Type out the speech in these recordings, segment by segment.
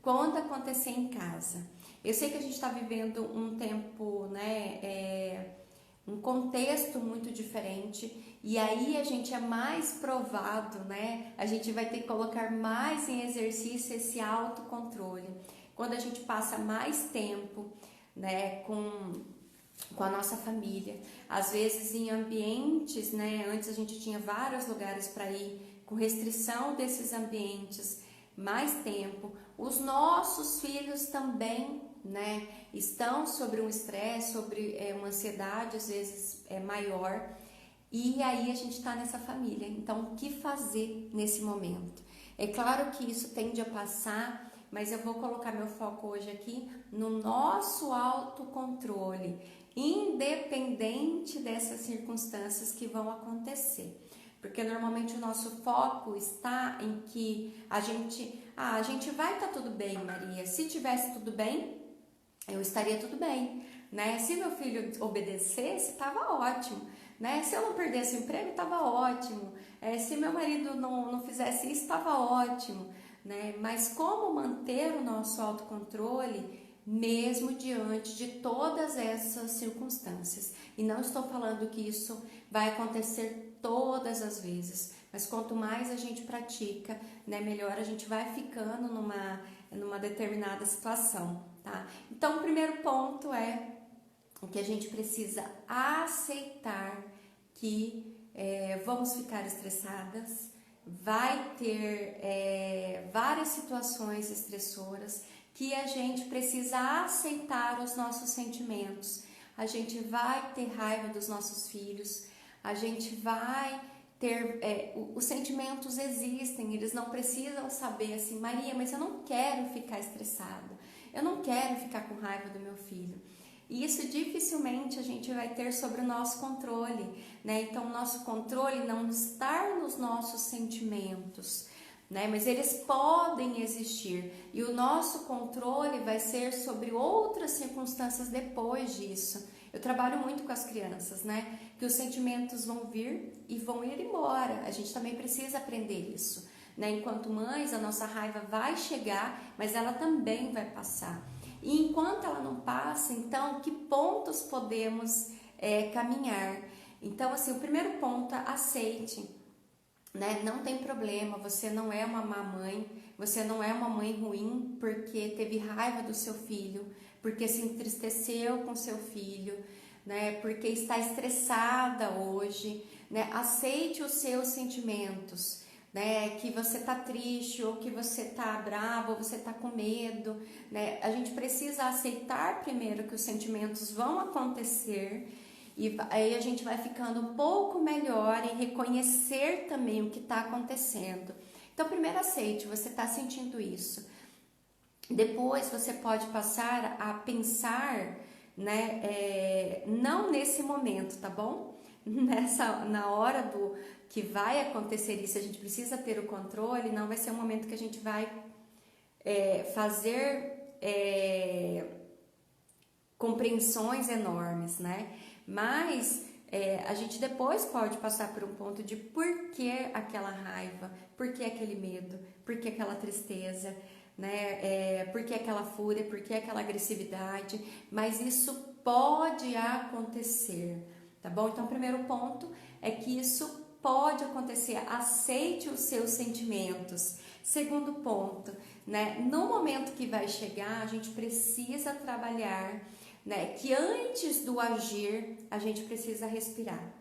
quando acontecer em casa. Eu sei que a gente está vivendo um tempo, né, um contexto muito diferente, e aí a gente é mais provado, né? A gente vai ter que colocar mais em exercício esse autocontrole. Quando a gente passa mais tempo, né, com a nossa família, às vezes em ambientes, né? Antes a gente tinha vários lugares para ir, com restrição desses ambientes, mais tempo. Os nossos filhos também, né, estão sobre um estresse, sobre uma ansiedade às vezes maior, e aí a gente está nessa família. Então, o que fazer nesse momento? É claro que isso tende a passar, mas eu vou colocar meu foco hoje aqui no nosso autocontrole, independente dessas circunstâncias que vão acontecer. Porque normalmente o nosso foco está em que a gente vai estar tudo bem, Maria. Se tivesse tudo bem, eu estaria tudo bem, né? Se meu filho obedecesse, estava ótimo, né? Se eu não perdesse o emprego, estava ótimo. Se meu marido não fizesse isso, estava ótimo, né? Mas como manter o nosso autocontrole mesmo diante de todas essas circunstâncias? E não estou falando que isso vai acontecer todas as vezes, mas quanto mais a gente pratica, né, melhor a gente vai ficando numa determinada situação, tá? Então, o primeiro ponto é o que a gente precisa aceitar que vamos ficar estressadas, vai ter várias situações estressoras que a gente precisa aceitar os nossos sentimentos. A gente vai ter raiva dos nossos filhos, a gente vai ter, os sentimentos existem, eles não precisam saber assim, Maria, mas eu não quero ficar estressada, eu não quero ficar com raiva do meu filho. E isso dificilmente a gente vai ter sobre o nosso controle, né? Então, o nosso controle não está nos nossos sentimentos, né? Mas eles podem existir. E o nosso controle vai ser sobre outras circunstâncias depois disso. Eu trabalho muito com as crianças, né? Que os sentimentos vão vir e vão ir embora. A gente também precisa aprender isso, né? Enquanto mães, a nossa raiva vai chegar, mas ela também vai passar. E enquanto ela não passa, então, que pontos podemos caminhar? Então, assim, o primeiro ponto, aceite, né? Não tem problema, você não é uma má mãe, você não é uma mãe ruim porque teve raiva do seu filho, porque se entristeceu com seu filho, né? Porque está estressada hoje, né? Aceite os seus sentimentos, né, que você tá triste, ou que você tá bravo, ou você tá com medo, né? A gente precisa aceitar primeiro que os sentimentos vão acontecer, e aí a gente vai ficando um pouco melhor em reconhecer também o que está acontecendo. Então, primeiro aceite, você está sentindo isso. Depois você pode passar a pensar, né, não nesse momento, tá bom? Na hora do que vai acontecer isso, a gente precisa ter o controle, não vai ser um momento que a gente vai fazer compreensões enormes, né? Mas a gente depois pode passar por um ponto de por que aquela raiva, por que aquele medo, por que aquela tristeza, né? Por que aquela fúria, por que aquela agressividade, mas isso pode acontecer, tá bom? Então, o primeiro ponto é que isso pode acontecer, aceite os seus sentimentos. Segundo ponto, né? No momento que vai chegar, a gente precisa trabalhar, né? Que antes do agir, a gente precisa respirar.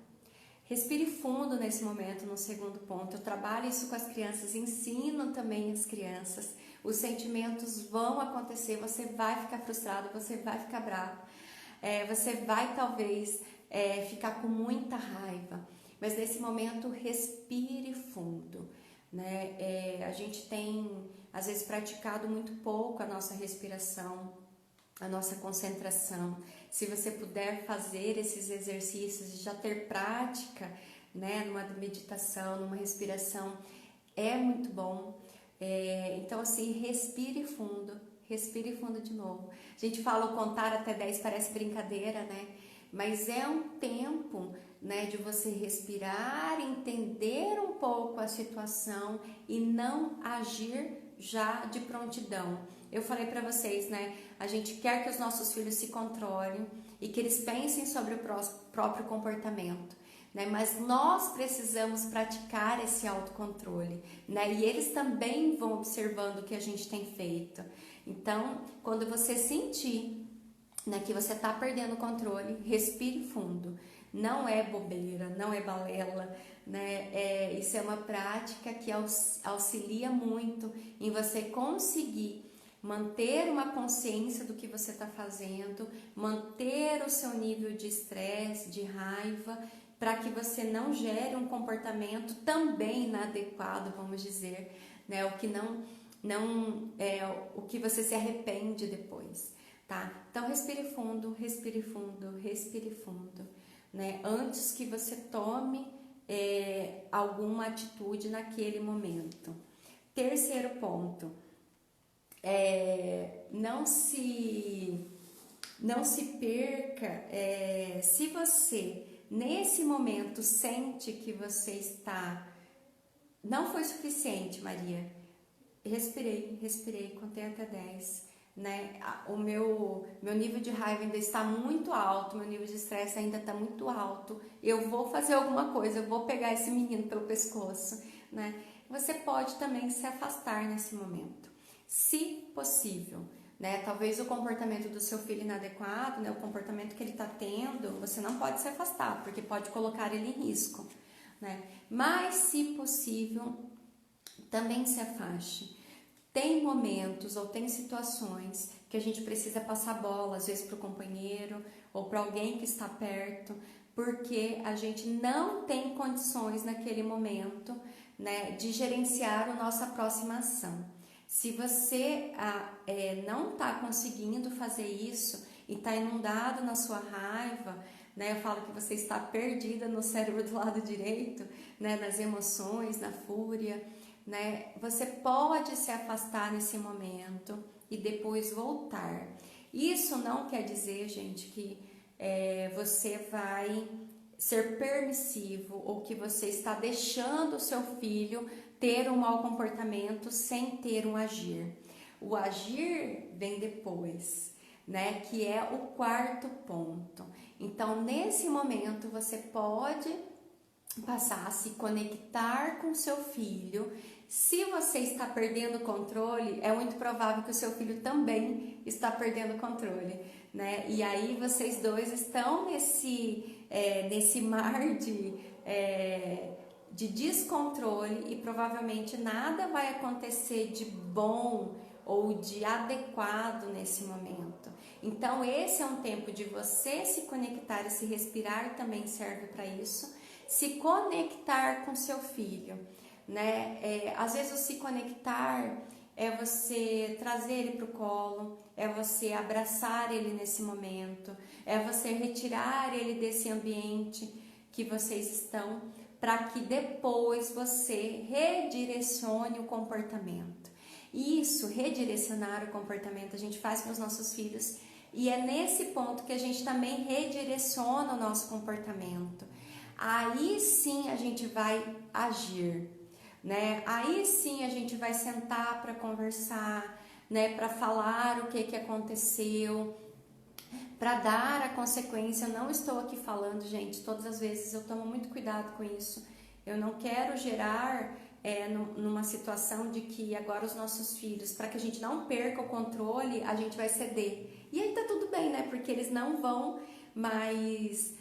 Respire fundo nesse momento, no segundo ponto. Eu trabalho isso com as crianças, ensino também as crianças. Os sentimentos vão acontecer, você vai ficar frustrado, você vai ficar bravo, você vai talvez ficar com muita raiva, mas nesse momento respire fundo, né? A gente tem às vezes praticado muito pouco a nossa respiração, a nossa concentração. Se você puder fazer esses exercícios e já ter prática, né, numa meditação, numa respiração, é muito bom. Então, assim, respire fundo de novo. A gente fala o contar até 10, parece brincadeira, né? Mas é um tempo, né, de você respirar, entender um pouco a situação e não agir já de prontidão. Eu falei para vocês, né? A gente quer que os nossos filhos se controlem e que eles pensem sobre o próprio comportamento, né? Mas nós precisamos praticar esse autocontrole, né? E eles também vão observando o que a gente tem feito. Então, quando você sentir, né, que você está perdendo o controle, respire fundo. Não é bobeira, não é balela, né? Isso é uma prática que auxilia muito em você conseguir manter uma consciência do que você está fazendo, manter o seu nível de estresse, de raiva, para que você não gere um comportamento também inadequado, vamos dizer, né? O que não é o que você se arrepende depois, tá? Então respire fundo, respire fundo, respire fundo, né? Antes que você tome alguma atitude naquele momento. Terceiro ponto, não se perca. Se você nesse momento sente que você não foi suficiente, Maria, respirei, contei até 10, né? O meu nível de raiva ainda está muito alto, meu nível de estresse ainda está muito alto, eu vou fazer alguma coisa, eu vou pegar esse menino pelo pescoço, né? Você pode também se afastar nesse momento, se possível, né? Talvez o comportamento do seu filho inadequado, né? O comportamento que ele está tendo, você não pode se afastar, porque pode colocar ele em risco, né? Mas, se possível, também se afaste. Tem momentos ou tem situações que a gente precisa passar bola, às vezes para o companheiro ou para alguém que está perto, porque a gente não tem condições naquele momento, né, de gerenciar a nossa próxima ação. Se você não está conseguindo fazer isso e está inundado na sua raiva, né, eu falo que você está perdida no cérebro do lado direito, né, nas emoções, na fúria, né, você pode se afastar nesse momento e depois voltar. Isso não quer dizer, gente, que você vai ser permissivo ou que você está deixando o seu filho ter um mau comportamento sem ter um agir. O agir vem depois, né? Que é o quarto ponto. Então, nesse momento, você pode passar a se conectar com seu filho. Se você está perdendo o controle, é muito provável que o seu filho também está perdendo o controle, né? E aí vocês dois estão nesse mar de descontrole e provavelmente nada vai acontecer de bom ou de adequado nesse momento. Então esse é um tempo de você se conectar, e se respirar também serve para isso, se conectar com seu filho, né? Às vezes o se conectar é você trazer ele para o colo, é você abraçar ele nesse momento, é você retirar ele desse ambiente que vocês estão, para que depois você redirecione o comportamento. Isso, redirecionar o comportamento, a gente faz com os nossos filhos, e é nesse ponto que a gente também redireciona o nosso comportamento. Aí sim a gente vai agir, né? Aí sim a gente vai sentar para conversar, né? Para falar o que aconteceu, para dar a consequência. Eu não estou aqui falando, gente, todas as vezes eu tomo muito cuidado com isso. Eu não quero gerar numa situação de que agora os nossos filhos, para que a gente não perca o controle, a gente vai ceder. E aí tá tudo bem, né? Porque eles não vão mais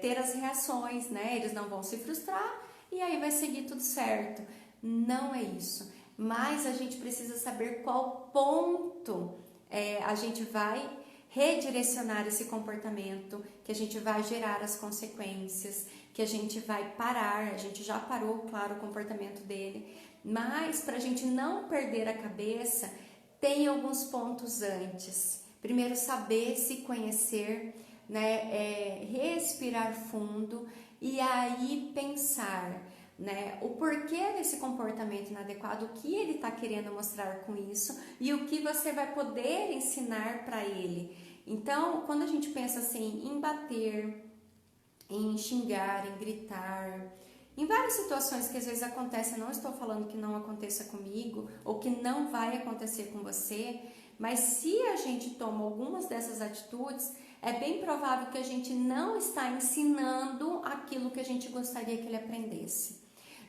ter as reações, né? Eles não vão se frustrar e aí vai seguir tudo certo. Não é isso. Mas a gente precisa saber qual ponto a gente vai redirecionar esse comportamento, que a gente vai gerar as consequências, que a gente vai parar. A gente já parou, claro, o comportamento dele, mas para a gente não perder a cabeça, tem alguns pontos antes. Primeiro, saber se conhecer, né? Respirar fundo e aí pensar, né, o porquê desse comportamento inadequado, o que ele está querendo mostrar com isso e o que você vai poder ensinar para ele. Então, quando a gente pensa assim em bater, em xingar, em gritar, em várias situações que às vezes acontecem, não estou falando que não aconteça comigo ou que não vai acontecer com você, mas se a gente toma algumas dessas atitudes, é bem provável que a gente não está ensinando aquilo que a gente gostaria que ele aprendesse.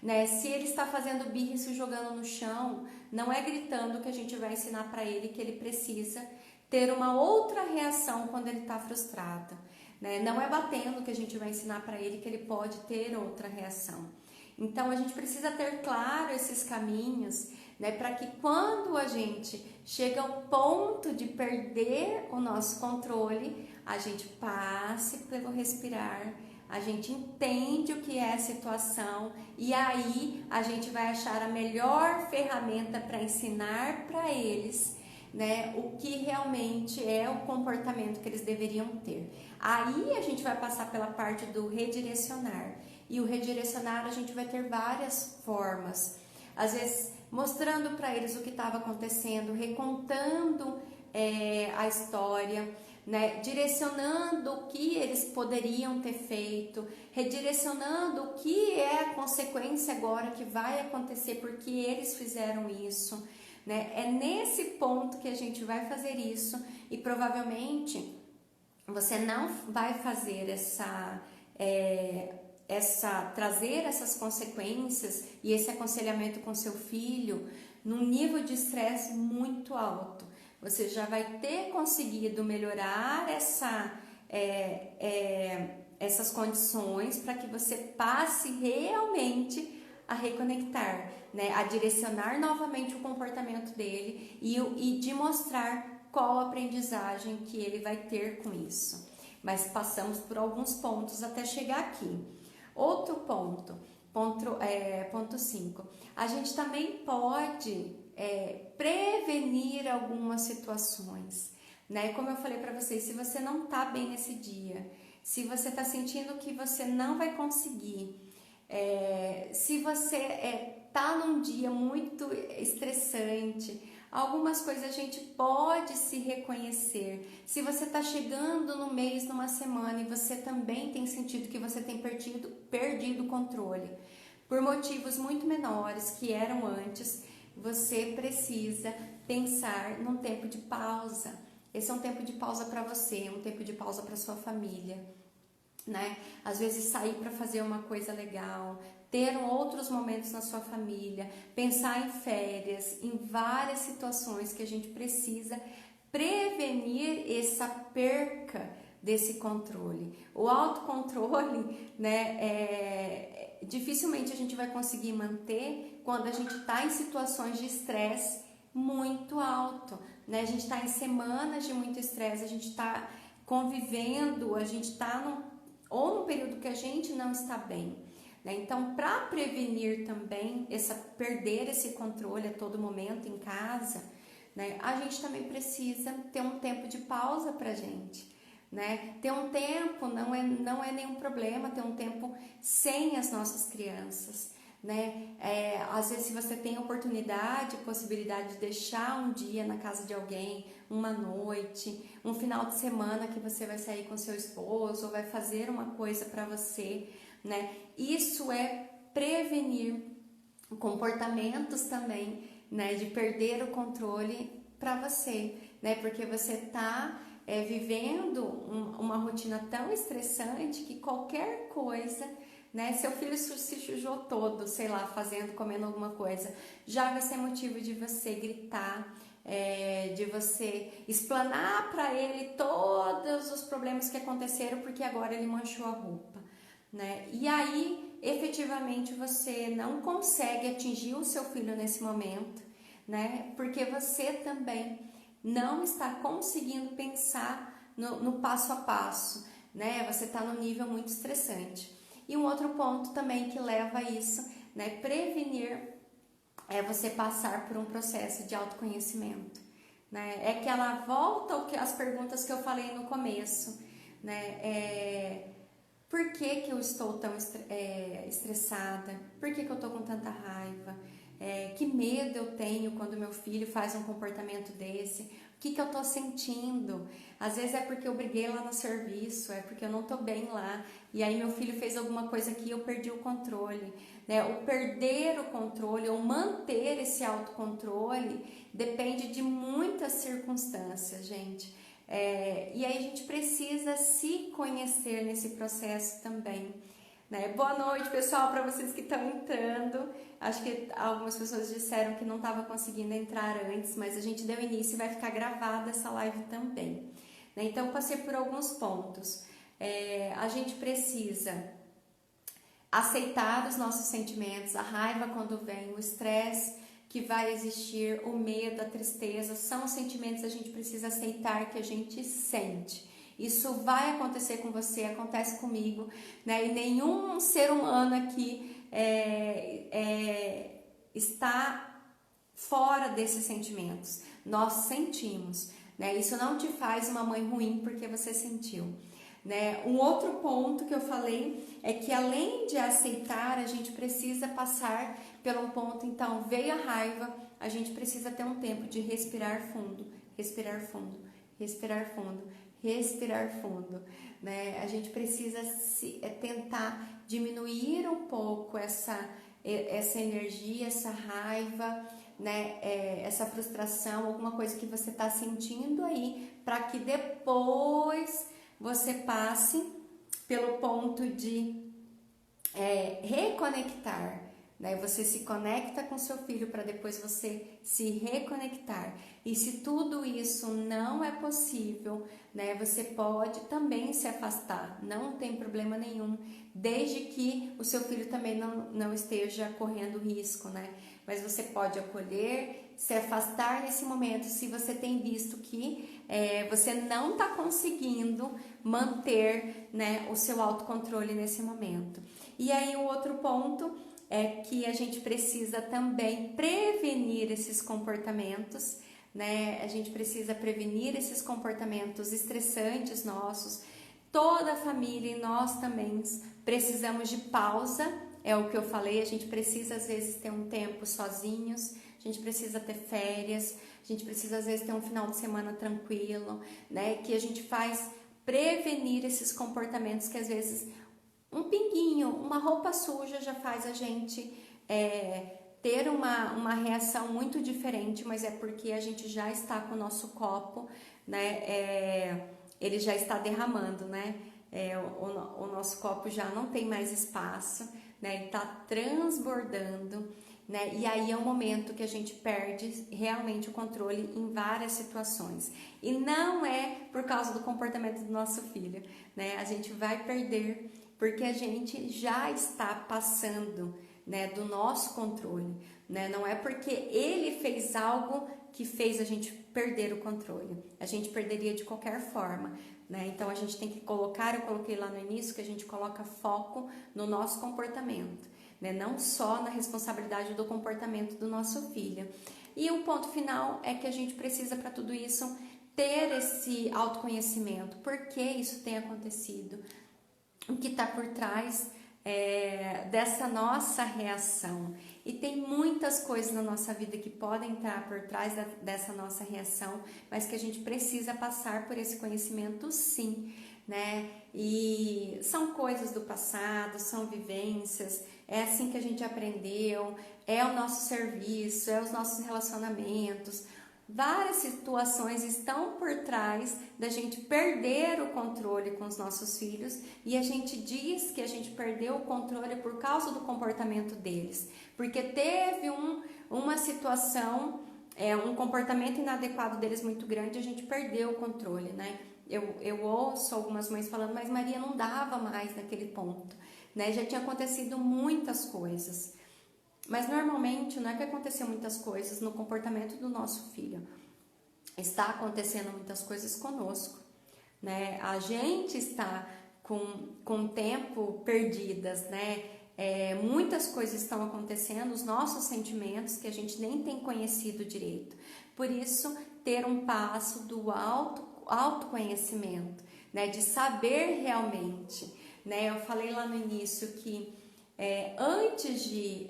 Né? Se ele está fazendo birra e se jogando no chão, não é gritando que a gente vai ensinar para ele que ele precisa ter uma outra reação quando ele está frustrado. Né? Não é batendo que a gente vai ensinar para ele que ele pode ter outra reação. Então a gente precisa ter claro esses caminhos, né, para que quando a gente chega ao ponto de perder o nosso controle, a gente passe pelo respirar, a gente entende o que é a situação e aí a gente vai achar a melhor ferramenta para ensinar para eles, né, o que realmente é o comportamento que eles deveriam ter. Aí a gente vai passar pela parte do redirecionar. E o redirecionar a gente vai ter várias formas. Às vezes mostrando para eles o que estava acontecendo, recontando a história, né? Direcionando o que eles poderiam ter feito, redirecionando o que é a consequência agora que vai acontecer porque eles fizeram isso. Né? É nesse ponto que a gente vai fazer isso e provavelmente você não vai fazer trazer essas consequências e esse aconselhamento com seu filho num nível de estresse muito alto. Você já vai ter conseguido melhorar essas condições para que você passe realmente a reconectar, né? A direcionar novamente o comportamento dele e de mostrar qual a aprendizagem que ele vai ter com isso. Mas passamos por alguns pontos até chegar aqui. Outro ponto 5. A gente também pode prevenir algumas situações, né? Como eu falei para vocês, se você não tá bem nesse dia, se você tá sentindo que você não vai conseguir, se você tá num dia muito estressante, algumas coisas a gente pode se reconhecer. Se você está chegando no mês, numa semana, e você também tem sentido que você tem perdido o controle, por motivos muito menores que eram antes, você precisa pensar num tempo de pausa. Esse é um tempo de pausa para você, um tempo de pausa para sua família, né? Às vezes sair para fazer uma coisa legal, ter outros momentos na sua família, pensar em férias, em várias situações que a gente precisa prevenir essa perca desse controle. O autocontrole, né, dificilmente a gente vai conseguir manter quando a gente está em situações de estresse muito alto, né? A gente está em semanas de muito estresse, a gente está convivendo, a gente está num período que a gente não está bem, né? Então, para prevenir também perder esse controle a todo momento em casa, né, a gente também precisa ter um tempo de pausa para a gente, né? Ter um tempo não é nenhum problema, ter um tempo sem as nossas crianças, né? Às vezes, se você tem oportunidade, possibilidade de deixar um dia na casa de alguém, uma noite, um final de semana que você vai sair com seu esposo ou vai fazer uma coisa para você, né? Isso é prevenir comportamentos também, né, de perder o controle para você, né? Porque você tá vivendo uma rotina tão estressante que qualquer coisa, né? Seu filho se sujou todo, sei lá, comendo alguma coisa, já vai ser motivo de você gritar, de você explanar para ele todos os problemas que aconteceram porque agora ele manchou a roupa, né? E aí, efetivamente, você não consegue atingir o seu filho nesse momento, né? Porque você também não está conseguindo pensar no passo a passo, né? Você está num nível muito estressante. E um outro ponto também que leva a isso, né? Prevenir é você passar por um processo de autoconhecimento, né? É que ela volta às perguntas que eu falei no começo, né? Por que eu estou tão estressada? Por que eu estou com tanta raiva? Que medo eu tenho quando meu filho faz um comportamento desse? O que eu tô sentindo? Às vezes é porque eu briguei lá no serviço, é porque eu não tô bem lá, e aí meu filho fez alguma coisa que eu perdi o controle, né? O perder o controle ou manter esse autocontrole depende de muitas circunstâncias, gente. E aí a gente precisa se conhecer nesse processo também. Né? Boa noite, pessoal, para vocês que estão entrando. Acho que algumas pessoas disseram que não estava conseguindo entrar antes, mas a gente deu início e vai ficar gravada essa live também. Né? Então, passei por alguns pontos. A gente precisa aceitar os nossos sentimentos, a raiva quando vem, o estresse que vai existir, o medo, a tristeza, são sentimentos que a gente precisa aceitar que a gente sente. Isso vai acontecer com você, acontece comigo, né? E nenhum ser humano aqui está fora desses sentimentos. Nós sentimos, né? Isso não te faz uma mãe ruim porque você sentiu. Né? Um outro ponto que eu falei é que além de aceitar, a gente precisa passar pelo ponto, então, veio a raiva, a gente precisa ter um tempo de respirar fundo, respirar fundo, respirar fundo, respirar fundo, né? A gente precisa tentar diminuir um pouco essa energia, essa raiva, né? Essa frustração, alguma coisa que você está sentindo aí, para que depois você passe pelo ponto de reconectar, né? Você se conecta com seu filho para depois você se reconectar. E se tudo isso não é possível, né? Você pode também se afastar, não tem problema nenhum, desde que o seu filho também não esteja correndo risco, né? Mas você pode acolher, se afastar nesse momento, se você tem visto que você não está conseguindo manter, né, o seu autocontrole nesse momento. E aí o outro ponto é que a gente precisa também prevenir esses comportamentos, né? A gente precisa prevenir esses comportamentos estressantes nossos. Toda a família e nós também precisamos de pausa, é o que eu falei, a gente precisa às vezes ter um tempo sozinhos, a gente precisa ter férias, a gente precisa às vezes ter um final de semana tranquilo, né? Que a gente faz prevenir esses comportamentos que às vezes um pinguinho, uma roupa suja já faz a gente ter uma reação muito diferente, mas é porque a gente já está com o nosso copo, né? Ele já está derramando, né? O nosso copo já não tem mais espaço, né? Ele está transbordando, né? E aí é um momento que a gente perde realmente o controle em várias situações. E não é por causa do comportamento do nosso filho, né? A gente vai perder porque a gente já está passando, né, do nosso controle, né? Não é porque ele fez algo que fez a gente perder o controle. A gente perderia de qualquer forma, né? Então a gente tem que colocar, eu coloquei lá no início que a gente coloca foco no nosso comportamento, né? Não só na responsabilidade do comportamento do nosso filho. E o ponto final é que a gente precisa para tudo isso ter esse autoconhecimento. Por que isso tem acontecido? O que está por trás dessa nossa reação. E tem muitas coisas na nossa vida que podem estar por trás dessa nossa reação, mas que a gente precisa passar por esse conhecimento sim, né? E são coisas do passado, são vivências, é assim que a gente aprendeu, é o nosso serviço, é os nossos relacionamentos. Várias situações estão por trás da gente perder o controle com os nossos filhos e a gente diz que a gente perdeu o controle por causa do comportamento deles, porque teve uma situação, um comportamento inadequado deles muito grande, a gente perdeu o controle, né? Eu ouço algumas mães falando, mas Maria não dava mais naquele ponto, né? Já tinha acontecido muitas coisas. Mas normalmente não é que aconteceu muitas coisas no comportamento do nosso filho. Está acontecendo muitas coisas conosco, né? A gente está com tempo perdidas, né? Muitas coisas estão acontecendo, os nossos sentimentos que a gente nem tem conhecido direito. Por isso, ter um passo do autoconhecimento, né? De saber realmente, né? Eu falei lá no início que antes de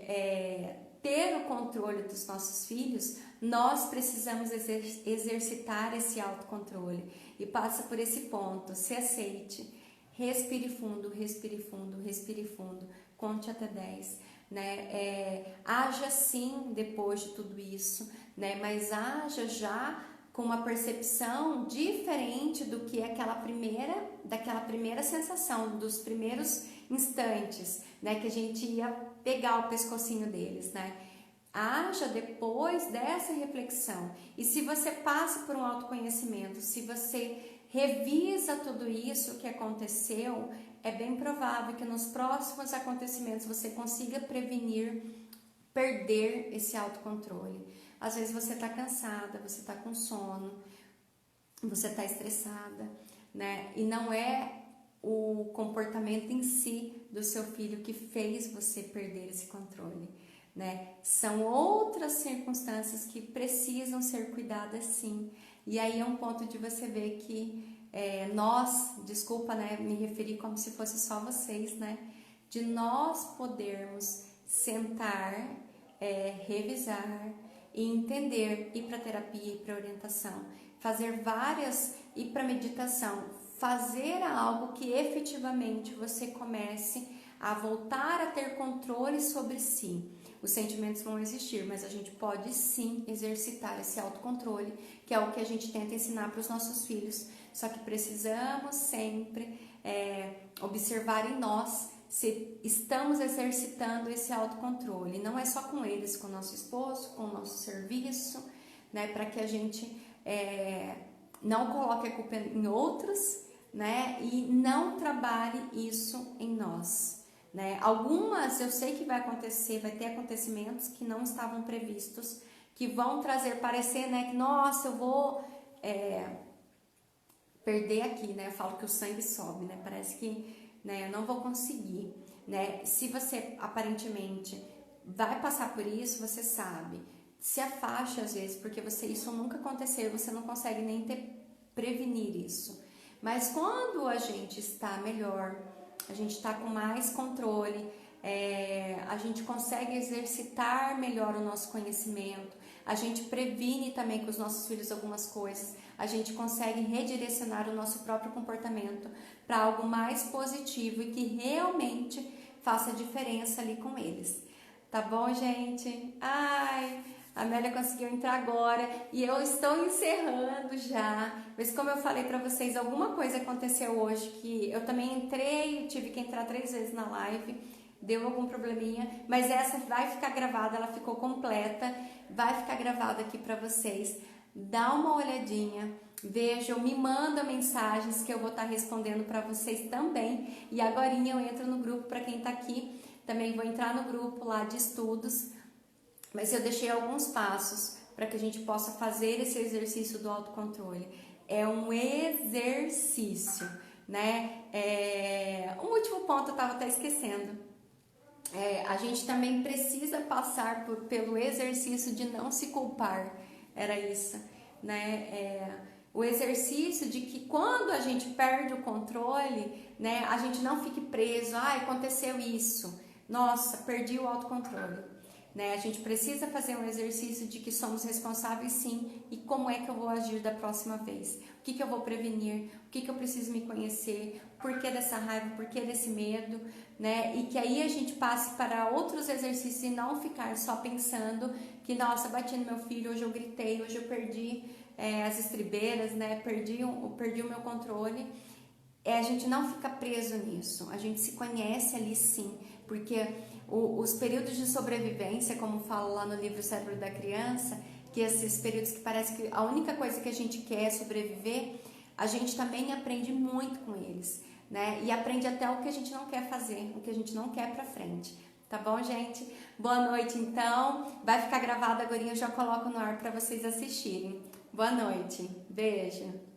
ter o controle dos nossos filhos, nós precisamos exercitar esse autocontrole. E passa por esse ponto, se aceite, respire fundo, respire fundo, respire fundo, conte até 10, né? Haja sim depois de tudo isso, né? Mas haja já com uma percepção diferente do que daquela primeira sensação, dos primeiros instantes, né? Que a gente ia pegar o pescocinho deles, né? Haja depois dessa reflexão. E se você passa por um autoconhecimento, se você revisa tudo isso que aconteceu, é bem provável que nos próximos acontecimentos você consiga prevenir perder esse autocontrole. Às vezes você está cansada, você está com sono, você está estressada, né? E não é o comportamento em si do seu filho que fez você perder esse controle, né? São outras circunstâncias que precisam ser cuidadas sim. E aí é um ponto de você ver que desculpa, né, me referir como se fosse só vocês, né? De nós podermos sentar, revisar e entender, ir para terapia, ir para orientação, fazer ir para meditação, fazer algo que efetivamente você comece a voltar a ter controle sobre si. Os sentimentos vão existir, mas a gente pode sim exercitar esse autocontrole, que é o que a gente tenta ensinar para os nossos filhos. Só que precisamos sempre observar em nós se estamos exercitando esse autocontrole. Não é só com eles, com o nosso esposo, com o nosso serviço, né? Para que a gente não coloque a culpa em outros, né? E não trabalhe isso em nós, né? Algumas eu sei que vai ter acontecimentos que não estavam previstos, que vão parecer, né? Que nossa, eu vou perder aqui, né? Eu falo que o sangue sobe, né? Parece que, né, eu não vou conseguir, né? Se você aparentemente vai passar por isso, você sabe, se afaste às vezes, porque isso nunca aconteceu, você não consegue nem prevenir isso. Mas quando a gente está melhor, a gente está com mais controle, a gente consegue exercitar melhor o nosso conhecimento, a gente previne também com os nossos filhos algumas coisas, a gente consegue redirecionar o nosso próprio comportamento para algo mais positivo e que realmente faça diferença ali com eles. Tá bom, gente? Ai, a Amélia conseguiu entrar agora e eu estou encerrando já. Mas como eu falei para vocês, alguma coisa aconteceu hoje que eu também entrei, tive que entrar 3 vezes na live, deu algum probleminha, mas essa vai ficar gravada, ela ficou completa, vai ficar gravada aqui para vocês. Dá uma olhadinha, vejam, me mandam mensagens que eu vou estar respondendo para vocês também. E agorinha eu entro no grupo para quem está aqui, também vou entrar no grupo lá de estudos. Mas eu deixei alguns passos para que a gente possa fazer esse exercício do autocontrole. É um exercício, né? Um último ponto eu estava até esquecendo. A gente também precisa passar pelo exercício de não se culpar. Era isso, né? O exercício de que quando a gente perde o controle, né? A gente não fique preso. Aconteceu isso. Nossa, perdi o autocontrole. Né? A gente precisa fazer um exercício de que somos responsáveis sim, e como é que eu vou agir da próxima vez, o que eu vou prevenir, o que eu preciso me conhecer, por que dessa raiva, por que desse medo, né? E que aí a gente passe para outros exercícios e não ficar só pensando que, nossa, bati no meu filho, hoje eu gritei, hoje eu perdi as estribeiras, né? Perdi o meu controle. A gente não fica preso nisso, a gente se conhece ali sim, porque os períodos de sobrevivência, como fala lá no livro Cérebro da Criança, que esses períodos que parece que a única coisa que a gente quer é sobreviver, a gente também aprende muito com eles, né? E aprende até o que a gente não quer fazer, o que a gente não quer pra frente. Tá bom, gente? Boa noite, então. Vai ficar gravado agora e eu já coloco no ar para vocês assistirem. Boa noite. Beijo.